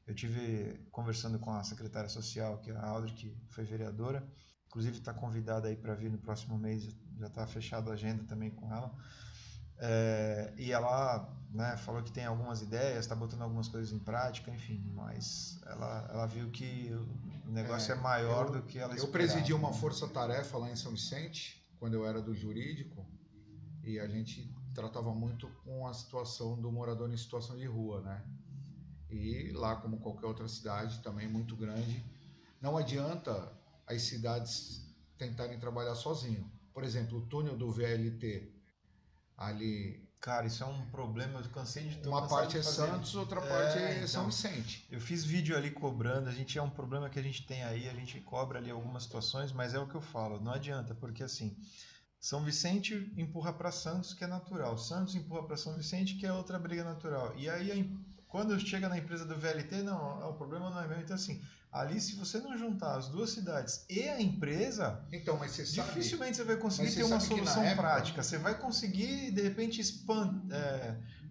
eu tive conversando com a secretária social, que é a Audrey, que foi vereadora, inclusive está convidada aí para vir no próximo mês, já está fechada a agenda também com ela. E ela, né, falou que tem algumas ideias, está botando algumas coisas em prática, enfim, mas ela viu que o negócio é maior do que ela esperava. Eu presidi uma força-tarefa lá em São Vicente, quando eu era do jurídico, e a gente tratava muito com a situação do morador em situação de rua, né? E lá, como qualquer outra cidade, também muito grande, não adianta as cidades tentarem trabalhar sozinho. por exemplo, o túnel do VLT ali, Cara, isso é um problema, tô uma cansado parte de é fazer. Santos, outra parte é São Então, Vicente. eu fiz vídeo ali cobrando, é um problema que a gente tem aí, a gente cobra ali algumas situações, mas é o que eu falo, não adianta, porque assim, São Vicente empurra para Santos, que é natural. Santos empurra para São Vicente, que é outra briga natural. E aí, quando chega na empresa do VLT, não, o problema não é meu. Então, assim, ali, se você não juntar as duas cidades e a empresa, Então, mas você sabe, dificilmente você vai conseguir mas você ter uma sabe que na solução época, prática. Você vai conseguir, de repente,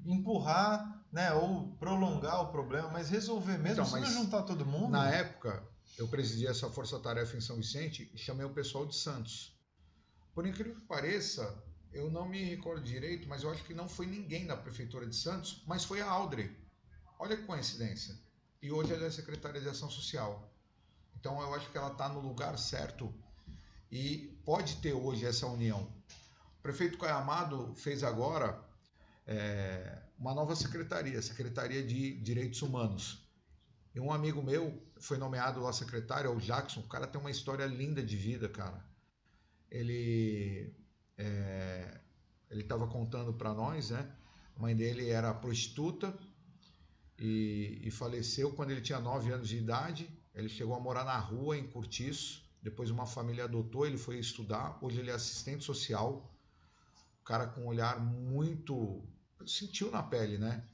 empurrar, né, ou prolongar o problema, mas resolver mesmo, então, se não mas juntar todo na mundo. época eu presidi essa força-tarefa em São Vicente e chamei o pessoal de Santos. Por incrível que pareça, eu não me recordo direito, mas eu acho que não foi ninguém da prefeitura de Santos, mas foi a Audrey. Olha que coincidência. E hoje ela é secretária de Ação Social. Então eu acho que ela está no lugar certo e pode ter hoje essa união. O prefeito Caio Amado fez agora uma nova secretaria, Secretaria de Direitos Humanos. E um amigo meu foi nomeado lá secretário, é o Jackson. O cara tem uma história linda de vida, cara. Ele ele estava contando para nós, né? A mãe dele era prostituta e faleceu quando ele tinha 9 anos de idade. Ele chegou a morar na rua, em Cortiço. Depois uma família adotou, ele foi estudar. Hoje ele é assistente social. Um cara com um olhar muito... Sentiu na pele, né?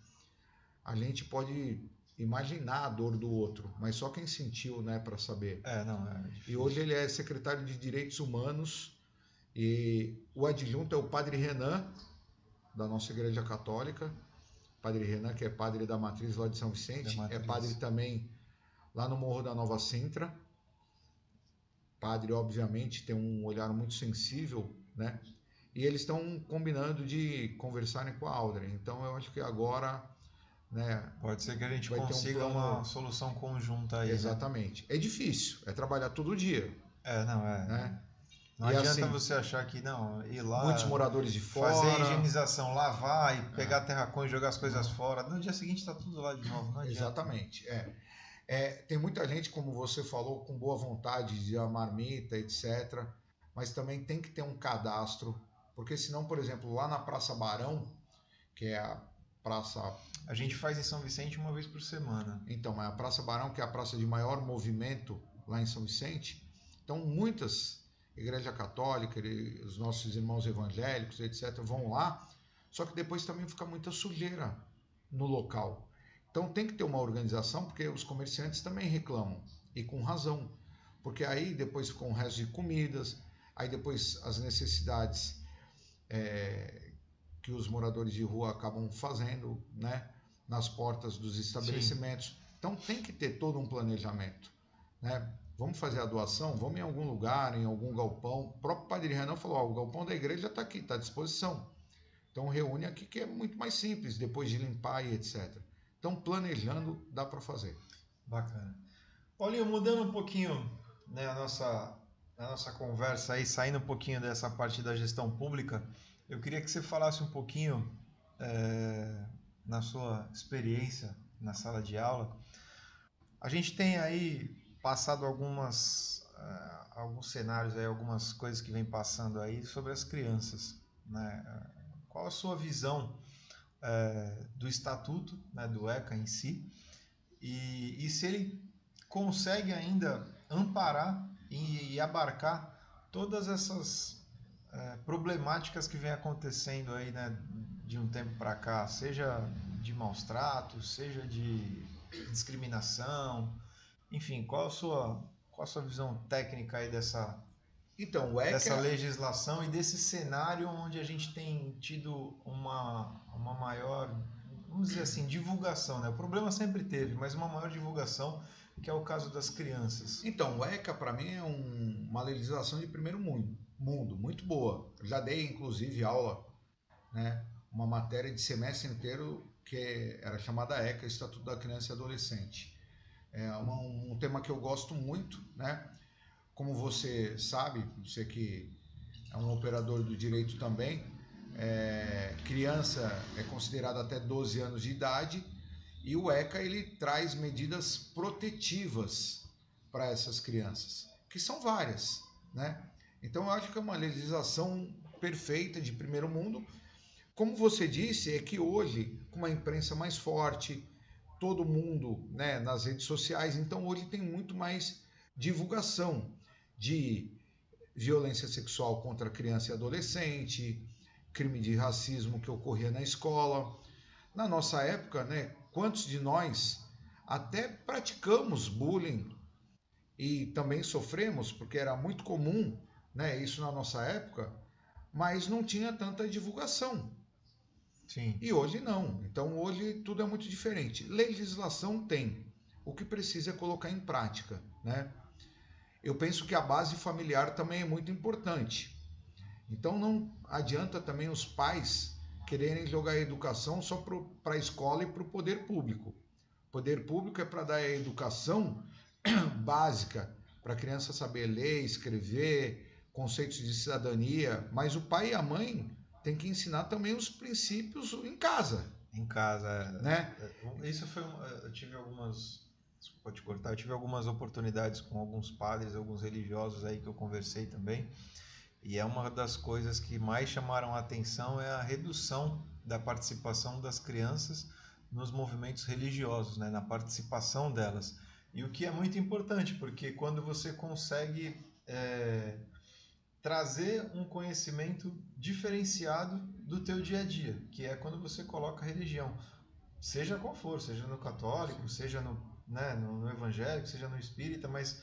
A gente pode imaginar a dor do outro, mas só quem sentiu, né, para saber. Não, é E difícil. hoje ele é secretário de Direitos Humanos e o adjunto é o Padre Renan, da nossa Igreja Católica. Padre Renan, que é padre da Matriz lá de São Vicente, é padre também lá no Morro da Nova Sintra. Padre, obviamente, tem um olhar muito sensível, né? E eles estão combinando de conversarem com a Audrey. Então eu acho que agora, né, Pode ser que a gente vai ter um consiga plano. Uma solução conjunta aí, né? Exatamente. É difícil, é trabalhar todo dia, Não é. né? Não E adianta assim, você achar que não, ir muitos lá, moradores de fazer fora. higienização, lavar e pegar terracão e jogar as coisas fora. No dia seguinte está tudo lá de novo, não adianta. Exatamente. Tem muita gente, como você falou, com boa vontade de a marmita, etc. Mas também tem que ter um cadastro, porque senão, por exemplo, lá na Praça Barão, que é a praça. A gente faz em São Vicente uma vez por semana. Então, é a Praça Barão, que é a praça de maior movimento lá em São Vicente. Então, muitas Igreja Católica, os nossos irmãos evangélicos, etc., vão lá. Só que depois também fica muita sujeira no local. Então tem que ter uma organização, porque os comerciantes também reclamam, e com razão, porque aí depois ficam o resto de comidas, aí depois as necessidades que os moradores de rua acabam fazendo, né, nas portas dos estabelecimentos. Sim. Então tem que ter todo um planejamento, né? Vamos fazer a doação, vamos em algum lugar, em algum galpão. O próprio Padre Renan falou, o galpão da igreja está aqui, está à disposição. Então reúne aqui, que é muito mais simples, depois de limpar e etc. Então planejando dá para fazer. Bacana. Paulinho, mudando um pouquinho, né, a nossa conversa aí, saindo um pouquinho dessa parte da gestão pública, eu queria que você falasse um pouquinho na sua experiência na sala de aula. A gente tem aí passado alguns cenários, aí, algumas coisas que vem passando aí sobre as crianças, né? Qual a sua visão do estatuto, né, do ECA em si, e se ele consegue ainda amparar e abarcar todas essas problemáticas que vem acontecendo aí, né, de um tempo para cá, seja de maus tratos, seja de discriminação, enfim, qual a sua visão técnica aí dessa legislação e desse cenário onde a gente tem tido uma maior, vamos dizer assim, divulgação, né? O problema sempre teve, mas uma maior divulgação, que é o caso das crianças. Então, o ECA para mim é uma legislação de primeiro mundo, muito boa. Eu já dei inclusive aula, né, uma matéria de semestre inteiro que era chamada ECA, Estatuto da Criança e Adolescente. É um tema que eu gosto muito, né? Como você sabe, você que é um operador do direito também, criança é considerada até 12 anos de idade e o ECA ele traz medidas protetivas para essas crianças, que são várias, né? Então eu acho que é uma legislação perfeita de primeiro mundo. Como você disse, é que hoje, com uma imprensa mais forte, todo mundo, né, nas redes sociais, então hoje tem muito mais divulgação de violência sexual contra criança e adolescente, crime de racismo que ocorria na escola. Na nossa época, né, quantos de nós até praticamos bullying e também sofremos, porque era muito comum, né, isso na nossa época, mas não tinha tanta divulgação. Sim. E hoje não. Então hoje tudo é muito diferente. Legislação tem. O que precisa é colocar em prática, né? Eu penso que a base familiar também é muito importante. Então não adianta também os pais quererem jogar a educação só para a escola e para o poder público. O poder público é para dar a educação básica, para a criança saber ler, escrever, conceitos de cidadania, mas o pai e a mãe têm que ensinar também os princípios em casa. Em casa, né? Isso foi. Eu tive algumas. Desculpa te cortar, eu tive algumas oportunidades com alguns padres, alguns religiosos aí que eu conversei também. E é uma das coisas que mais chamaram a atenção é a redução da participação das crianças nos movimentos religiosos, né? Na participação delas. E o que é muito importante, porque quando você consegue trazer um conhecimento diferenciado do teu dia a dia, que é quando você coloca a religião, seja qual for, seja no católico, seja no evangélico, seja no espírita, mas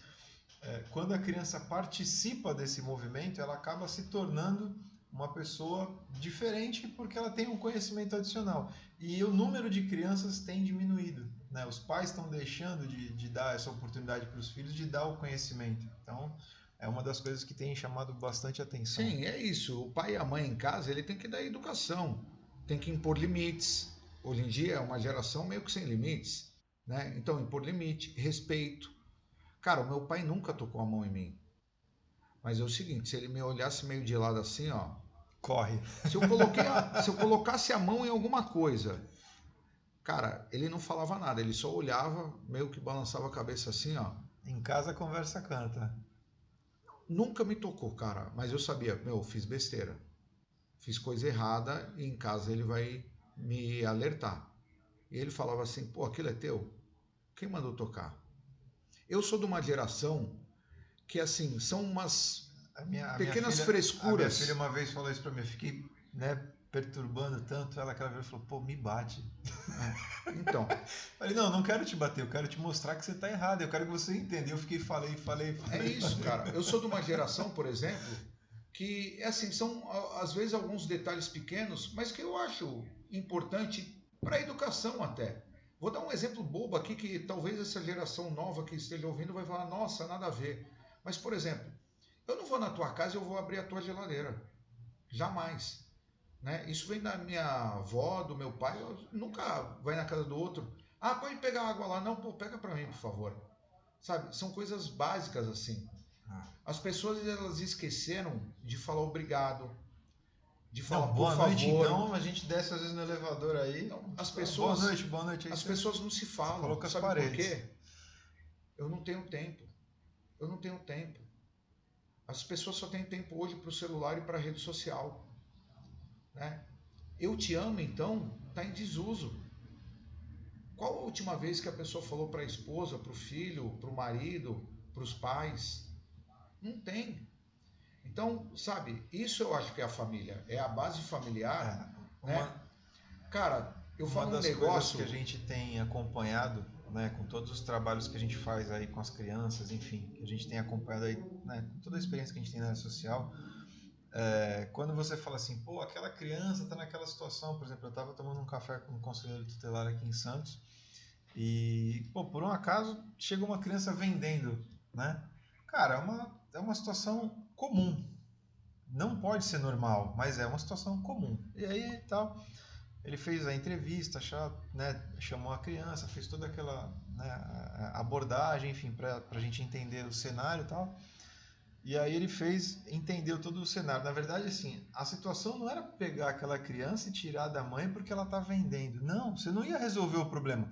quando a criança participa desse movimento, ela acaba se tornando uma pessoa diferente porque ela tem um conhecimento adicional. E o número de crianças tem diminuído, né? Os pais estão deixando de dar essa oportunidade para os filhos de dar o conhecimento. Então, é uma das coisas que tem chamado bastante atenção. Sim, é isso. O pai e a mãe em casa, ele tem que dar educação, tem que impor limites. Hoje em dia é uma geração meio que sem limites, né? Então, impor limite, respeito. Cara, o meu pai nunca tocou a mão em mim. Mas é o seguinte, se ele me olhasse meio de lado assim, ó, corre. Se eu colocasse a mão em alguma coisa, cara, ele não falava nada, ele só olhava, meio que balançava a cabeça assim, ó. Em casa a conversa canta. Nunca me tocou, cara, mas eu sabia, meu, fiz besteira. Fiz coisa errada e em casa ele vai me alertar. E ele falava assim, pô, aquilo é teu? Quem mandou tocar? Eu sou de uma geração que, assim, são umas pequenas frescuras. A minha filha uma vez falou isso pra mim, eu fiquei, perturbando tanto ela que ela falou, pô, me bate. Então. Falei, não quero te bater, eu quero te mostrar que você tá errado, eu quero que você entenda. Eu fiquei, falei. É isso, cara. Eu sou de uma geração, por exemplo, que, assim, são às vezes alguns detalhes pequenos, mas que eu acho importante para a educação até. Vou dar um exemplo bobo aqui que talvez essa geração nova que esteja ouvindo vai falar, nossa, nada a ver. Mas, por exemplo, eu não vou na tua casa e eu vou abrir a tua geladeira. Jamais. Né? Isso vem da minha avó, do meu pai, nunca vai na casa do outro. Ah, pode pegar água lá. Não, pô, pega para mim, por favor. Sabe, são coisas básicas assim. As pessoas elas esqueceram de falar obrigado, de falar boa por noite, favor. Então a gente desce às vezes no elevador aí. Então, as pessoas, boa noite. As pessoas não se falam. Sabe por quê? Eu não tenho tempo. Eu não tenho tempo. As pessoas só têm tempo hoje para o celular e para a rede social. Né? Eu te amo, então, está em desuso. Qual a última vez que a pessoa falou para a esposa, para o filho, para o marido, para os pais? Não tem. Então, sabe, isso eu acho que é a família. É a base familiar. Né? Cara, eu falo um negócio... Uma das coisas que a gente tem acompanhado, né, com todos os trabalhos que a gente faz aí com as crianças, enfim, que a gente tem acompanhado aí, né, com toda a experiência que a gente tem na área social, quando você fala assim, pô, aquela criança está naquela situação, por exemplo, eu estava tomando um café com um conselheiro tutelar aqui em Santos e, pô, por um acaso, chega uma criança vendendo, né? Cara, é uma situação comum. Não pode ser normal, mas é uma situação comum. E aí, tal, ele fez a entrevista, chamou a criança, fez toda aquela abordagem, enfim, para a gente entender o cenário e tal. E aí ele entendeu todo o cenário. Na verdade, assim, a situação não era pegar aquela criança e tirar da mãe porque ela está vendendo. Não, você não ia resolver o problema.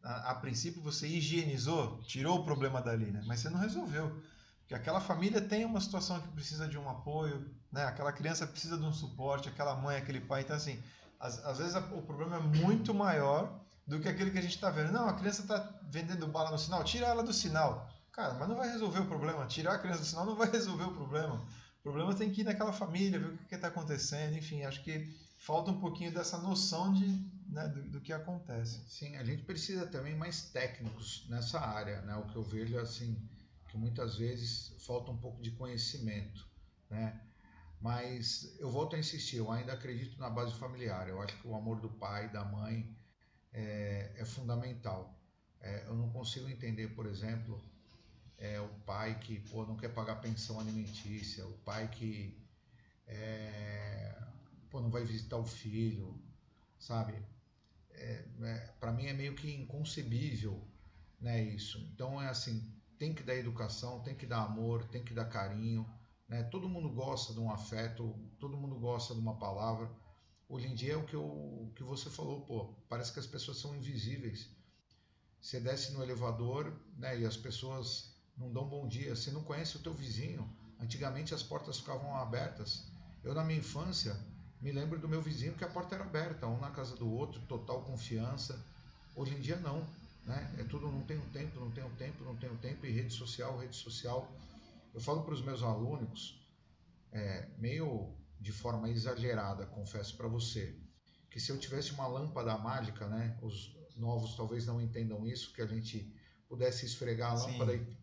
A princípio você higienizou, tirou o problema dali, né? Mas você não resolveu. Porque aquela família tem uma situação que precisa de um apoio, né? Aquela criança precisa de um suporte, aquela mãe, aquele pai. Então, assim, às vezes o problema é muito maior do que aquele que a gente está vendo. Não, a criança está vendendo bala no sinal, tira ela do sinal. Cara, mas não vai resolver o problema. Tirar a criança do sinal não vai resolver o problema. O problema tem que ir naquela família, ver o que está acontecendo. Enfim, acho que falta um pouquinho dessa noção né, do que acontece. Sim, a gente precisa também mais técnicos nessa área, né? O que eu vejo assim, que muitas vezes falta um pouco de conhecimento, né? Mas eu volto a insistir, eu ainda acredito na base familiar. Eu acho que o amor do pai e da mãe é fundamental. Eu não consigo entender, por exemplo, o pai que pô, não quer pagar pensão alimentícia, o pai que pô, não vai visitar o filho, sabe? Para mim é meio que inconcebível, né, isso. Então é assim, tem que dar educação, tem que dar amor, tem que dar carinho, né? Todo mundo gosta de um afeto, todo mundo gosta de uma palavra. Hoje em dia é o que você falou, pô, parece que as pessoas são invisíveis. Você desce no elevador, né, e as pessoas não dão bom dia. Você não conhece o teu vizinho. Antigamente as portas ficavam abertas. Eu na minha infância me lembro do meu vizinho que a porta era aberta, um na casa do outro, total confiança. Hoje em dia não, né? É tudo não tenho tempo, não tenho tempo, não tenho tempo e rede social, rede social. Eu falo para os meus alunos, meio de forma exagerada, confesso para você, que se eu tivesse uma lâmpada mágica, né? Os novos talvez não entendam isso, que a gente pudesse esfregar a lâmpada Sim. e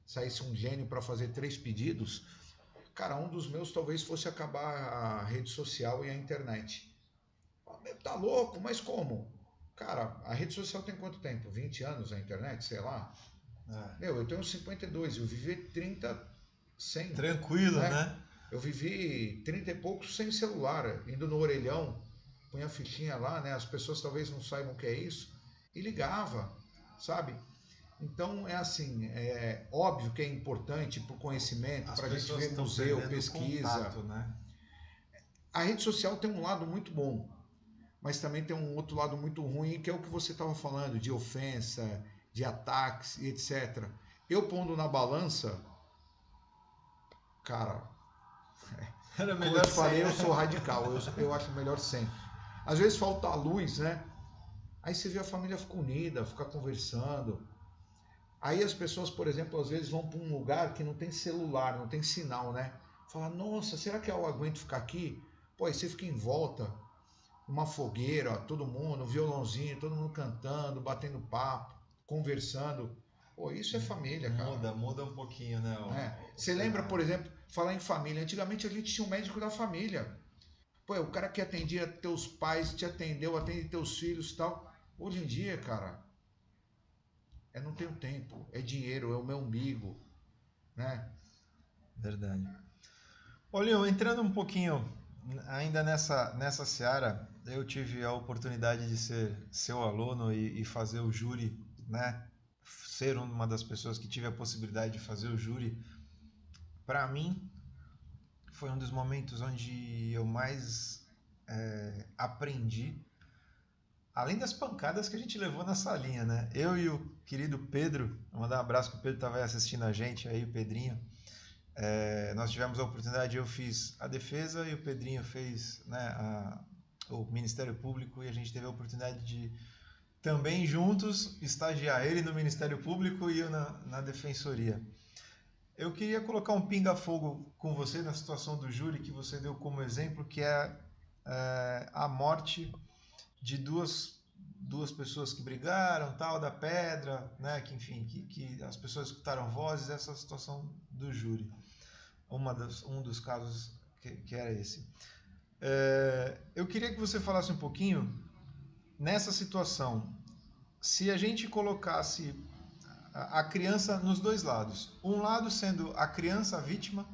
saísse um gênio para fazer 3 pedidos, cara, um dos meus talvez fosse acabar a rede social e a internet. Tá louco, mas como? Cara, a rede social tem quanto tempo? 20 anos a internet, sei lá. É. Meu, eu tenho 52, eu vivi 30 sem, Tranquilo, né? né? Eu vivi 30 e poucos sem celular, indo no orelhão, punha a fichinha lá, né? As pessoas talvez não saibam o que é isso, e ligava, sabe? Então é assim, é óbvio que é importante para o conhecimento, As para a gente pessoas ver estão museu, perdendo o pesquisa. contato, né? A rede social tem um lado muito bom, mas também tem um outro lado muito ruim, que é o que você estava falando, de ofensa, de ataques e etc. Eu pondo na balança, cara, Era como eu melhor te sem, falei, né? eu sou radical, eu acho melhor sem. Às vezes falta a luz, né? Aí você vê a família fica unida, fica conversando. Aí as pessoas, por exemplo, às vezes vão para um lugar que não tem celular, não tem sinal, né? Fala, nossa, será que eu aguento ficar aqui? Pô, aí você fica em volta, uma fogueira, todo mundo, um violãozinho, todo mundo cantando, batendo papo, conversando. Pô, isso é família, cara. Muda um pouquinho, né? Né? O Você lembra, por cenário. exemplo, falar em família? Antigamente a gente tinha um médico da família. Pô, o cara que atendia teus pais, te atendeu, atende teus filhos e tal. Hoje em dia, cara, não tenho tempo, é dinheiro, é o meu umbigo, né? Verdade. Olha, entrando um pouquinho ainda nessa seara, eu tive a oportunidade de ser seu aluno e fazer o júri, né? Ser uma das pessoas que tive a possibilidade de fazer o júri. Para mim, foi um dos momentos onde eu mais aprendi, além das pancadas que a gente levou na salinha, né? Eu e o querido Pedro, vou mandar um abraço que o Pedro estava assistindo a gente aí, o Pedrinho. Nós tivemos a oportunidade, eu fiz a defesa e o Pedrinho fez, né, o Ministério Público, e a gente teve a oportunidade de também juntos estagiar, ele no Ministério Público e eu na Defensoria. Eu queria colocar um pinga-fogo com você na situação do júri que você deu como exemplo, que é a morte de duas pessoas que brigaram, tal, da pedra, né, que enfim, que as pessoas escutaram vozes, essa situação do júri. Um dos casos que era esse. Eu queria que você falasse um pouquinho nessa situação. Se a gente colocasse a criança nos dois lados, um lado sendo a criança a vítima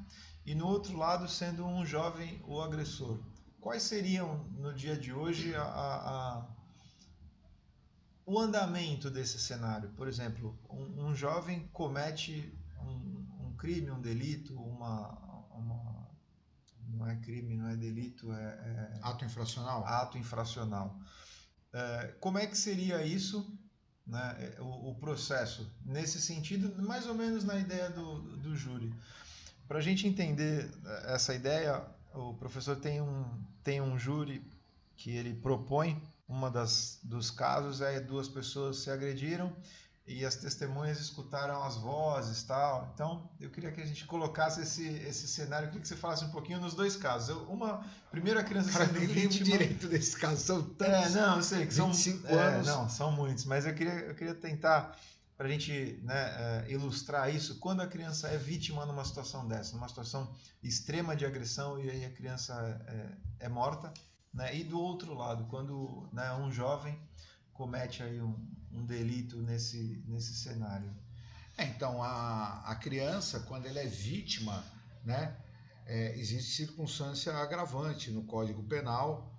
e no outro lado sendo um jovem o agressor, quais seriam no dia de hoje o andamento desse cenário? Por exemplo, um jovem comete um crime, um delito, não é crime, não é delito, Ato infracional? ato infracional. Como é que seria isso, né, o processo, nesse sentido, mais ou menos na ideia do júri. Para a gente entender essa ideia, o professor tem um júri que ele propõe. Dos casos é duas pessoas se agrediram e as testemunhas escutaram as vozes, tal. Então, eu queria que a gente colocasse esse cenário, eu queria que você falasse um pouquinho nos dois casos. Primeiro a criança Cara, sendo nem lembro vítima. direito desse caso, são tantos. Não, eu sei que 25 são anos. não, são muitos, mas eu queria tentar para a gente, né, ilustrar isso, quando a criança é vítima numa situação dessa, numa situação extrema de agressão e aí a criança é morta, né? E do outro lado, quando, né, um jovem comete aí um delito nesse cenário. Então, a criança, quando ela é vítima, né, existe circunstância agravante no Código Penal.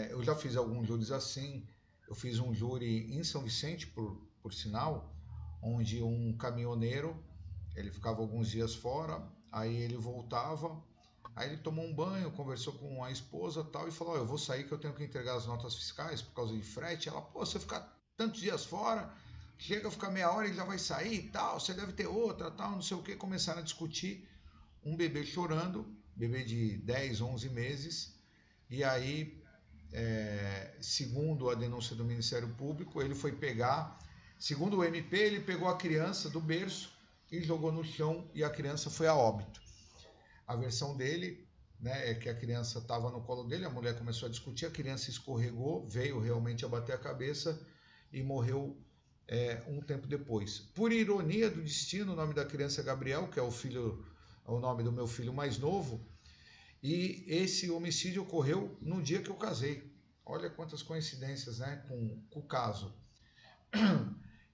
Eu já fiz alguns júris assim. Eu fiz um júri em São Vicente, por sinal, onde um caminhoneiro, ele ficava alguns dias fora, aí ele voltava, aí ele tomou um banho, conversou com a esposa tal, e falou, eu vou sair que eu tenho que entregar as notas fiscais por causa de frete. Ela, pô, você ficar tantos dias fora, chega a ficar meia hora e já vai sair e tal, você deve ter outra, tal, não sei o que. Começaram a discutir, um bebê chorando, bebê de 10, 11 meses, e aí, segundo a denúncia do Ministério Público, ele foi pegar, segundo o MP, ele pegou a criança do berço e jogou no chão e a criança foi a óbito. A versão dele, né, é que a criança estava no colo dele, a mulher começou a discutir, a criança escorregou, veio realmente a bater a cabeça e morreu um tempo depois. Por ironia do destino, o nome da criança é Gabriel, que é o nome do meu filho mais novo, e esse homicídio ocorreu no dia que eu casei. Olha quantas coincidências, né, com o caso.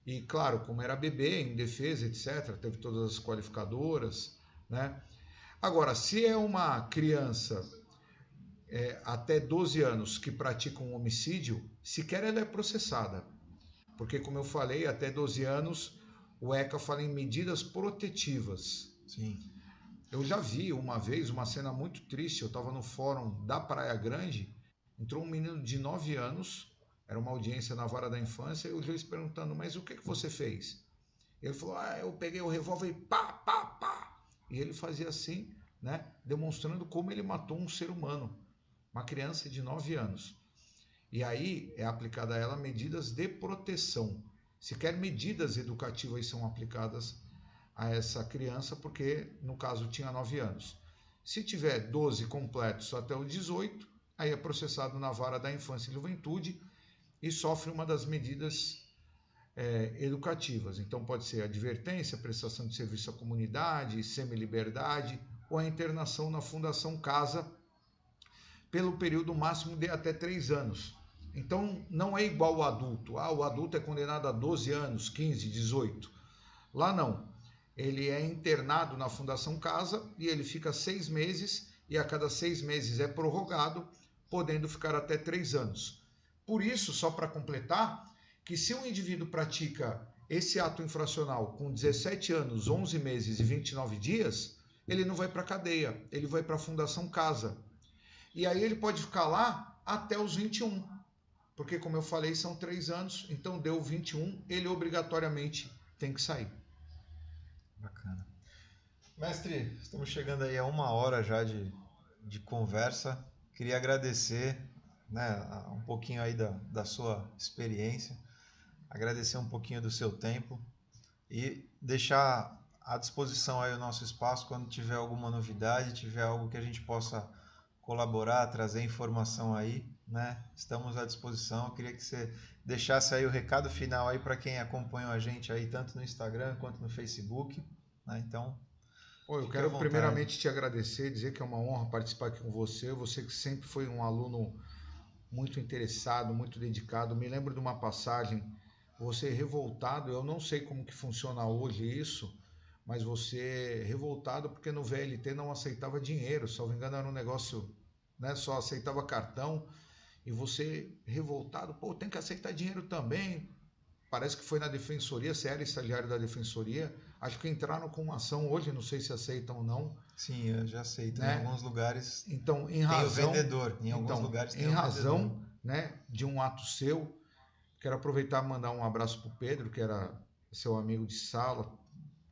E claro, como era bebê, indefesa, etc., teve todas as qualificadoras, né? Agora, se é uma criança até 12 anos que pratica um homicídio, sequer ela é processada. Porque, como eu falei, até 12 anos, o ECA fala em medidas protetivas. Sim. Eu já vi uma vez uma cena muito triste, eu estava no fórum da Praia Grande, entrou um menino de 9 anos, era uma audiência na vara da infância, e o juiz perguntando, mas o que você fez? Ele falou, eu peguei o revólver e pá, pá, pá. E ele fazia assim, né, demonstrando como ele matou um ser humano, uma criança de 9 anos. E aí é aplicada a ela medidas de proteção. Sequer medidas educativas são aplicadas a essa criança, porque no caso tinha 9 anos. Se tiver 12 completos até os 18, aí é processado na vara da infância e juventude e sofre uma das medidas educativas. Então pode ser advertência, prestação de serviço à comunidade, semi-liberdade ou a internação na Fundação Casa pelo período máximo de até 3 anos. Então não é igual ao adulto. O adulto é condenado a 12 anos, 15, 18. Lá não. Ele é internado na Fundação Casa e ele fica 6 meses e a cada 6 meses é prorrogado, podendo ficar até 3 anos. Por isso, só para completar, que se um indivíduo pratica esse ato infracional com 17 anos, 11 meses e 29 dias, ele não vai para a cadeia, ele vai para a Fundação Casa. E aí ele pode ficar lá até os 21, porque como eu falei, são 3 anos, então deu 21, ele obrigatoriamente tem que sair. Bacana. Mestre, estamos chegando aí a 1 hora já de conversa. Queria agradecer, né, um pouquinho aí da sua experiência, agradecer um pouquinho do seu tempo e deixar à disposição aí o nosso espaço quando tiver alguma novidade, tiver algo que a gente possa colaborar, trazer informação aí, né? Estamos à disposição. Eu queria que você deixasse aí o recado final aí para quem acompanha a gente aí tanto no Instagram quanto no Facebook, né? Então, eu quero primeiramente te agradecer, dizer que é uma honra participar aqui com você. Você que sempre foi um aluno muito interessado, muito dedicado. Me lembro de uma passagem, você revoltado, eu não sei como que funciona hoje isso, mas você revoltado porque no VLT não aceitava dinheiro, se não me engano era um negócio, né, só aceitava cartão, e você revoltado, tem que aceitar dinheiro também. Parece que foi na defensoria, você era estagiário da defensoria, acho que entraram com uma ação hoje, não sei se aceitam ou não. Sim, eu já aceito, né? Em alguns lugares então, tem o vendedor, em alguns lugares tem o vendedor. Em razão, né, de um ato seu, Quero aproveitar e mandar um abraço para o Pedro, que era seu amigo de sala.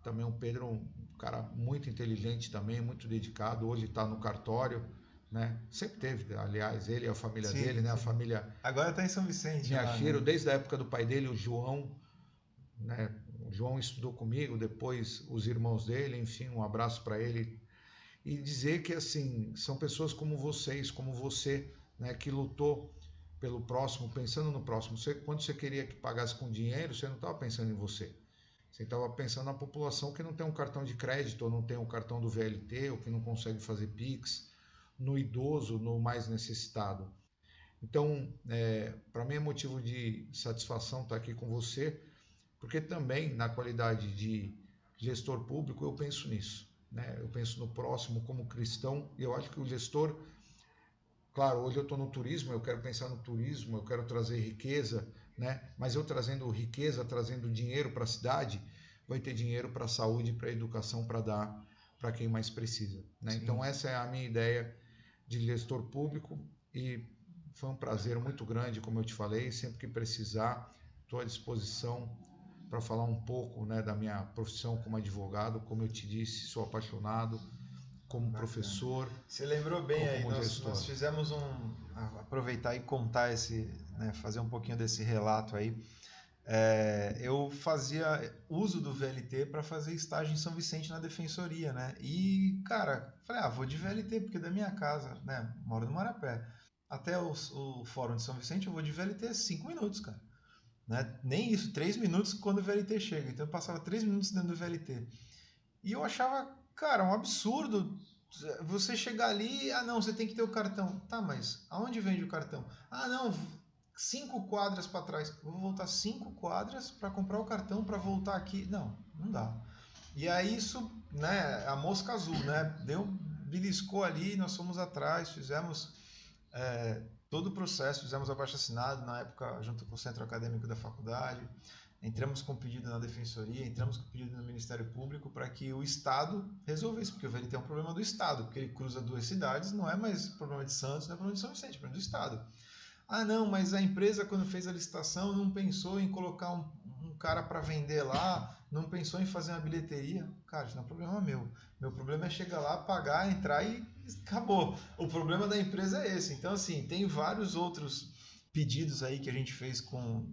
Também o Pedro, um cara muito inteligente também, muito dedicado. Hoje está no cartório, né? Sempre teve, aliás, ele e a família Sim, dele, né? A sim. família Agora está em São Vicente lá, Miyashiro, né? desde a época do pai dele, o João, né? O João estudou comigo, depois os irmãos dele, enfim, um abraço para ele. E dizer que, assim, são pessoas como vocês, como você, né? Que lutou pelo próximo, pensando no próximo. Quando você queria que pagasse com dinheiro, você não estava pensando em você. Você estava pensando na população que não tem um cartão de crédito, ou não tem um cartão do VLT, ou que não consegue fazer Pix, no idoso, no mais necessitado. Então, para mim é motivo de satisfação estar aqui com você, porque também, na qualidade de gestor público, eu penso nisso. Né? Eu penso no próximo como cristão, e eu acho que o gestor, claro, hoje eu estou no turismo, eu quero pensar no turismo, eu quero trazer riqueza, né? Mas eu trazendo riqueza, trazendo dinheiro para a cidade, vai ter dinheiro para a saúde, para a educação, para dar para quem mais precisa. Né? Então essa é a minha ideia de gestor público e foi um prazer muito grande, como eu te falei, sempre que precisar, estou à disposição para falar um pouco, né, da minha profissão como advogado. Como eu te disse, sou apaixonado como Bacana. Professor. Você lembrou bem aí, como nós fizemos aproveitar e contar né, fazer um pouquinho desse relato aí. Eu fazia uso do VLT para fazer estágio em São Vicente na defensoria, né? E, cara, falei, vou de VLT, porque da minha casa, né? Moro no Marapé. Até o fórum de São Vicente eu vou de VLT 5 minutos, cara. Né? Nem isso, 3 minutos quando o VLT chega. Então eu passava 3 minutos dentro do VLT. E eu achava, cara, um absurdo você chegar ali, não, você tem que ter o cartão. Tá, mas aonde vende o cartão? Não, 5 quadras para trás. Eu vou voltar 5 quadras para comprar o cartão para voltar aqui. Não, não dá. E aí isso, né, a mosca azul, né, beliscou ali, nós fomos atrás, fizemos todo o processo, fizemos abaixo-assinado na época junto com o centro acadêmico da faculdade, entramos com pedido na defensoria, entramos com pedido no Ministério Público para que o Estado resolvesse, porque o VLT é um problema do Estado, porque ele cruza 2 cidades, não é mais problema de Santos, não é problema de São Vicente, é problema do Estado. Não, mas a empresa quando fez a licitação não pensou em colocar um cara para vender lá, não pensou em fazer uma bilheteria. Cara, isso não é problema meu. Meu problema é chegar lá, pagar, entrar e acabou. O problema da empresa é esse. Então, assim, tem vários outros pedidos aí que a gente fez com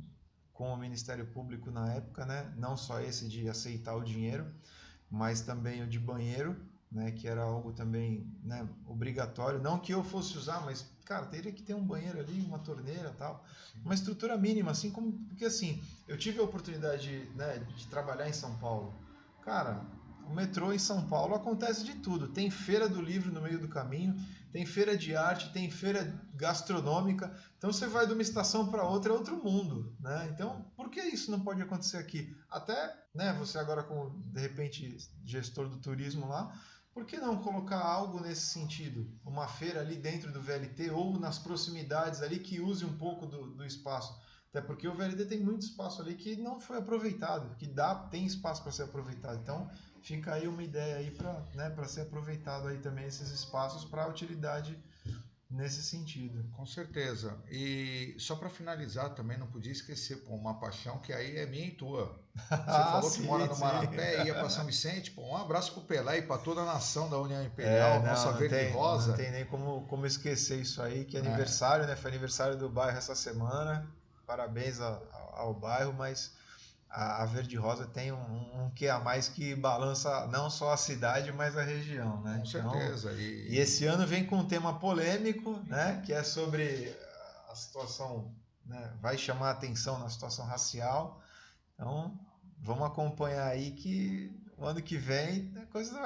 o Ministério Público na época, né? Não só esse de aceitar o dinheiro, mas também o de banheiro, né? Que era algo também, né, obrigatório. Não que eu fosse usar, mas, cara, teria que ter um banheiro ali, uma torneira, tal, uma estrutura mínima, assim como, porque assim, eu tive a oportunidade, né, de trabalhar em São Paulo. Cara, o metrô em São Paulo acontece de tudo. Tem feira do livro no meio do caminho, tem feira de arte, tem feira gastronômica. Então você vai de uma estação para outra, é outro mundo, né? Então, por que isso não pode acontecer aqui? Até, né, você agora como, de repente, gestor do turismo lá, por que não colocar algo nesse sentido? Uma feira ali dentro do VLT ou nas proximidades ali que use um pouco do espaço. Até porque o VLT tem muito espaço ali que não foi aproveitado, que tem espaço para ser aproveitado. Então, fica aí uma ideia aí para, né, para ser aproveitado aí também esses espaços para utilidade nesse sentido. Com certeza. E só para finalizar também, não podia esquecer, pô, uma paixão que aí é minha e tua. Você falou que mora no Marapé e ia para São Vicente, pô, um abraço pro Pelé e para toda a nação da União Imperial, nossa verde rosa. Não tem nem como esquecer isso aí, que é aniversário, né? Foi aniversário do bairro essa semana. Parabéns ao bairro, mas a Verde Rosa tem um que a mais que balança não só a cidade, mas a região, né? Com certeza. E esse ano vem com um tema polêmico, né? Que é sobre a situação, né? Vai chamar a atenção na situação racial. Então, vamos acompanhar aí que o ano que vem a coisa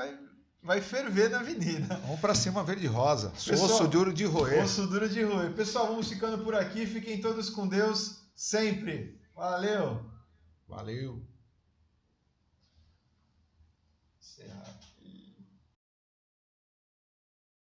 vai ferver na avenida. Vamos para cima, Verde Rosa. Pessoal, osso duro de roer. Osso duro de roer. Pessoal, vamos ficando por aqui. Fiquem todos com Deus sempre. Valeu! Valeu! Encerrar aqui.